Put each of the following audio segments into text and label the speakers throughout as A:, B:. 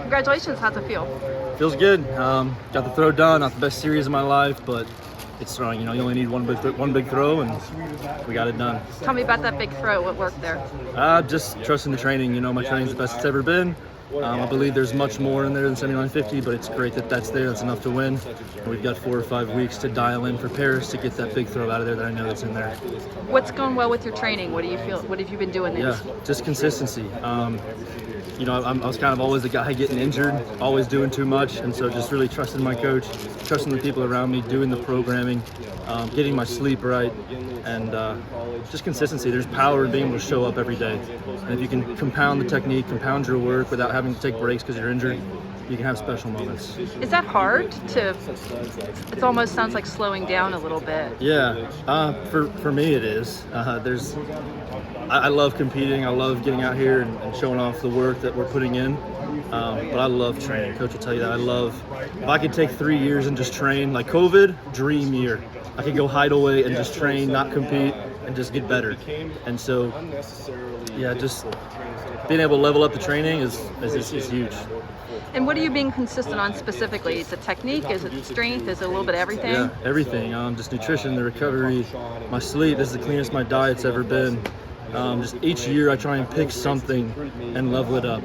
A: Congratulations, how's it feel?
B: Feels good. Got the throw done. Not the best series of my life, but it's throwing. You only need one big throw, and we got it done.
A: Tell me about that big throw. What worked there?
B: Just trusting the training. My training's the best it's ever been. I believe there's much more in there than 7950, but it's great that that's there. That's enough to win. And we've got 4 or 5 weeks to dial in for Paris to get that big throw out of there that I know that's in there.
A: What's going well with your training? What do you feel? What have you been doing there?
B: Yeah, just consistency. I was kind of always the guy getting injured, always doing too much, and so just really trusting my coach, trusting the people around me, doing the programming, getting my sleep right, and just consistency. There's power in being able to show up every day. And if you can compound the technique, compound your work without having to take breaks because you're injured, you can have special moments.
A: Is that hard to, it almost sounds like slowing down a little bit.
B: Yeah, for me it is. I love competing. I love getting out here and showing off the work that we're putting in. But I love training. Coach will tell you that. If I could take 3 years and just train, like COVID, dream year. I could go Hideaway and just train, not compete, and just get better. And so, yeah, just being able to level up the training is huge.
A: And what are you being consistent on specifically? Is it technique? Is it strength? Is it a little bit of everything?
B: Yeah, everything. Just nutrition, the recovery, my sleep. This is the cleanest my diet's ever been. Just each year I try and pick something and level it up.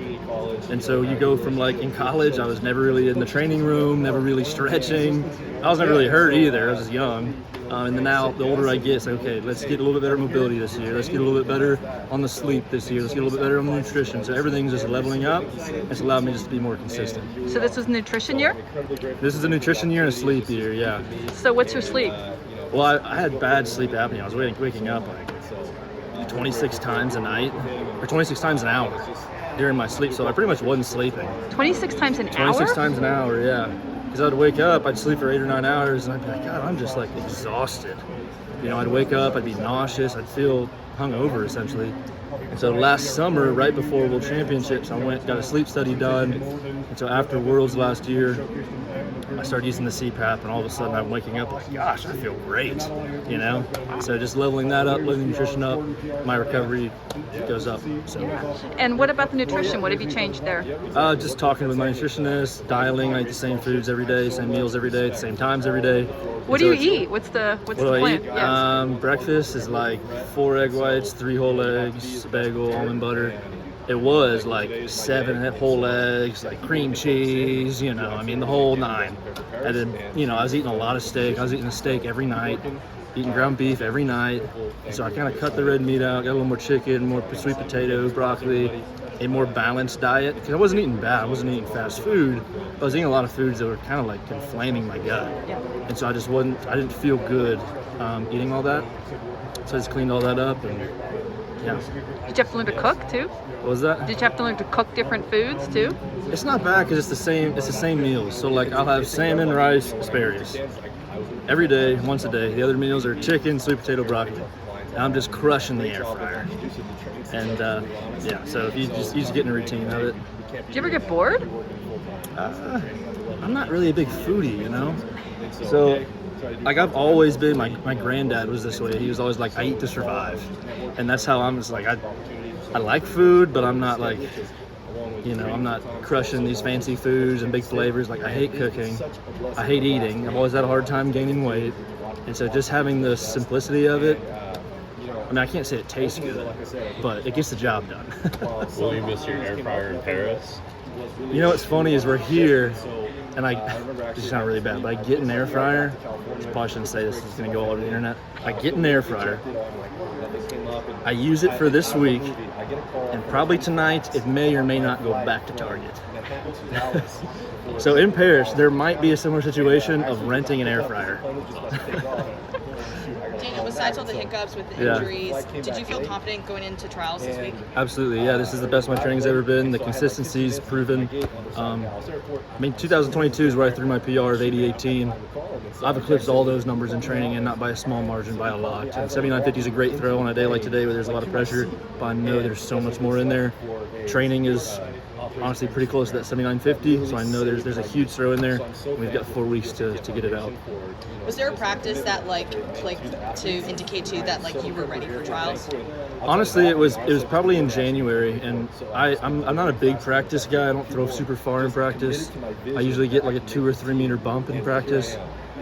B: And so you go from, like, in college, I was never really in the training room, never really stretching. I was never really hurt either. I was young. And then now, the older I get, it's like, okay, let's get a little bit better mobility this year. Let's get a little bit better on the sleep this year. Let's get a little bit better on the nutrition. So everything's just leveling up. It's allowed me just to be more consistent.
A: So this was nutrition year?
B: This is a nutrition year and a sleep year, yeah.
A: So what's your sleep?
B: Well, I had bad sleep apnea. I was waking up like 26 times a night, or 26 times an hour during my sleep. So I pretty much wasn't sleeping.
A: 26 times an hour?
B: 26 times an hour, yeah. Because I'd wake up, I'd sleep for 8 or 9 hours, and I'd be like, God, I'm just like exhausted. I'd wake up, I'd be nauseous, I'd feel hungover essentially. And so last summer, right before World Championships, I got a sleep study done. And so after Worlds last year, I started using the CPAP, and all of a sudden I'm waking up like, gosh, I feel great, So just leveling that up, leveling nutrition up, my recovery goes up. So.
A: And what about the nutrition? What have you changed there?
B: Just talking with my nutritionist, dialing. I eat the same foods every day, same meals every day, at the same times every day.
A: What do you eat? What's the plan?
B: Yes. Breakfast is like 4 egg whites, 3 whole eggs, a bagel, almond butter. It was like 7 whole eggs, like cream cheese, the whole 9. And then, I was eating a lot of steak. I was eating a steak every night, eating ground beef every night. So I kind of cut the red meat out, got a little more chicken, more sweet potatoes, broccoli, a more balanced diet. Because I wasn't eating bad, I wasn't eating fast food, but I was eating a lot of foods that were kind of like inflaming my gut. And so I didn't feel good eating all that. So I just cleaned all that up, and yeah.
A: Did you have to learn to cook too?
B: What was that?
A: Did you have to learn to cook different foods too?
B: It's not bad because it's the same meals. So like I'll have salmon, rice, asparagus every day, once a day. The other meals are chicken, sweet potato, broccoli. And I'm just crushing the air fryer. And yeah, so if you just get in a routine of it.
A: Do you ever get bored?
B: I'm not really a big foodie, So like I've always been, my granddad was this way. He was always like, I eat to survive. And that's how I'm just like, I like food, but I'm not like, I'm not crushing these fancy foods and big flavors. Like I hate cooking, I hate eating. I've always had a hard time gaining weight. And so just having the simplicity of it, I can't say it tastes good, but it gets the job done.
C: Will you miss your air fryer in Paris?
B: What's funny is we're here, and this is not really bad, but I get an air fryer. I probably shouldn't say this, it's going to go all over the internet. I get an air fryer. I use it for this week, and probably tonight it may or may not go back to Target. So in Paris, there might be a similar situation of renting an air fryer.
D: Daniel, besides all the hiccups with the injuries, did you feel confident going into trials this week?
B: Absolutely, yeah. This is the best my training's ever been. The consistency's proven. 2022 is where I threw my PR of 80-18. I've eclipsed all those numbers in training, and not by a small margin, by a lot. And 7950 is a great throw on a day like today where there's a lot of pressure, but I know there's so much more in there. Training is honestly pretty close to that 79.50. So I know there's a huge throw in there. We've got 4 weeks to get it out.
D: Was there a practice that like to indicate to you that like you were ready for trials?
B: Honestly, it was probably in January, and I'm not a big practice guy. I don't throw super far in practice. I usually get like a 2 or 3 meter bump in practice.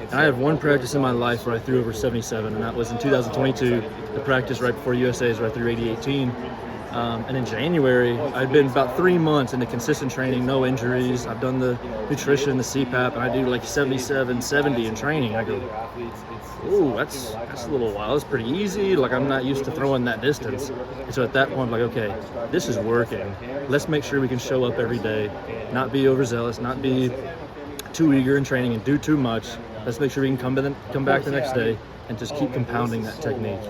B: And I had one practice in my life where I threw over 77, and that was in 2022, the practice right before USA's where I threw 80.18. And in January, I'd been about 3 months into consistent training, no injuries. I've done the nutrition, the CPAP, and I do like 77, 70 in training. I go, ooh, that's a little wild. It's pretty easy. Like, I'm not used to throwing that distance. And so at that point, I'm like, okay, this is working. Let's make sure we can show up every day, not be overzealous, not be too eager in training and do too much. Let's make sure we can come back the next day and just keep compounding that technique.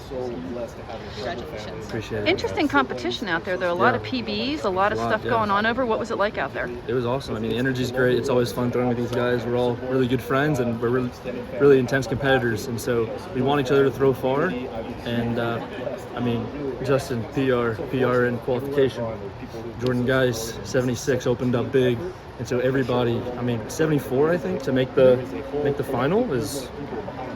D: Congratulations.
B: Appreciate it.
A: Interesting competition out there, though. A lot of PBs, a lot of stuff going on over. What was it like out there?
B: It was awesome. I mean, the energy's great. It's always fun throwing with these guys. We're all really good friends, and we're really intense competitors. And so we want each other to throw far. And I mean, Justin, PR in qualification. Jordan Geis, 76, opened up big. And so everybody, I mean, 74, I think, to make the final is.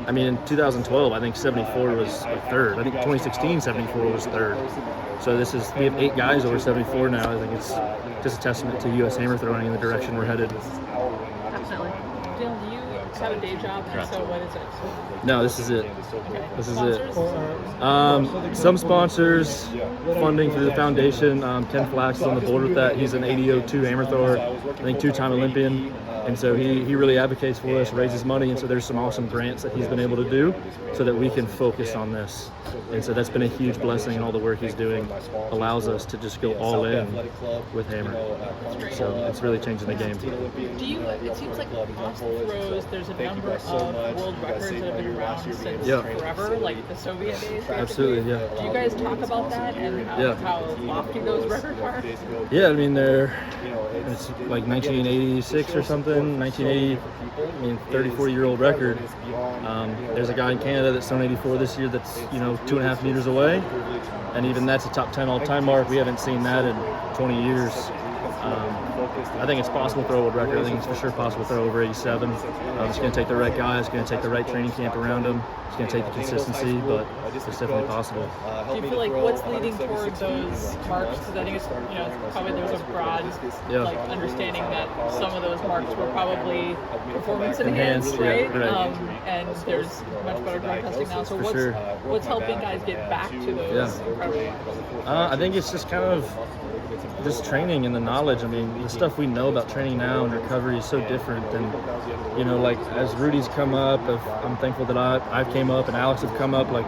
B: I mean, in 2012, I think 74 was like third. I think 2016, 74 was third. So we have 8 guys over 74 now. I think it's just a testament to U.S. hammer throwing in the direction we're headed.
A: Absolutely.
E: Dylan, do you have a day job, and so what is it?
B: No, this is it.
E: Okay.
B: This is
E: Sponsors?
B: it. Some sponsors, funding through the foundation. Ken Flax is on the board with that. He's an 80.02 hammer thrower, I think 2-time Olympian. And so he really advocates for us, raises money, and so there's some awesome grants that he's been able to do so that we can focus on this. And so that's been a huge blessing, and all the work he's doing allows us to just go all in with hammer. So it's really changing the game.
E: Do you? It seems like off throws, there's a number of world records that have been around since forever, like the Soviet days. Basically.
B: Absolutely, yeah.
E: Do you guys talk about that and how lofty those records are?
B: Yeah, I mean it's like 1986 or something. 1980, I mean, 34-year-old record. There's a guy in Canada that's thrown 84 this year that's 2.5 meters away, and even that's a top 10 all-time mark. We haven't seen that in 20 years. I think it's possible to throw a world record. I think it's for sure possible to throw over 87. It's going to take the right guy. It's going to take the right training camp around him. It's going to take the consistency, but it's definitely possible.
E: Do you feel like what's leading toward those marks? Because I think it's probably there's a broad like understanding that some of those marks were probably performance enhanced, right? And there's much better drug testing now. So what's helping guys get back to those incredible marks?
B: I think it's just kind of this training and the knowledge. I mean, the stuff we know about training now and recovery is so different than, like as Rudy's come up, I'm thankful that I've came up and Alex have come up, like,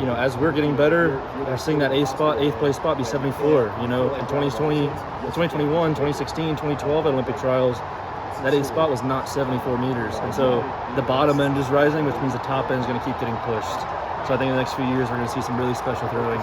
B: as we're getting better, we're seeing that eighth place spot be 74, in 2020, 2021, 2016, 2012 Olympic trials, that 8th spot was not 74 meters. And so the bottom end is rising, which means the top end is going to keep getting pushed. So I think in the next few years, we're going to see some really special throwing.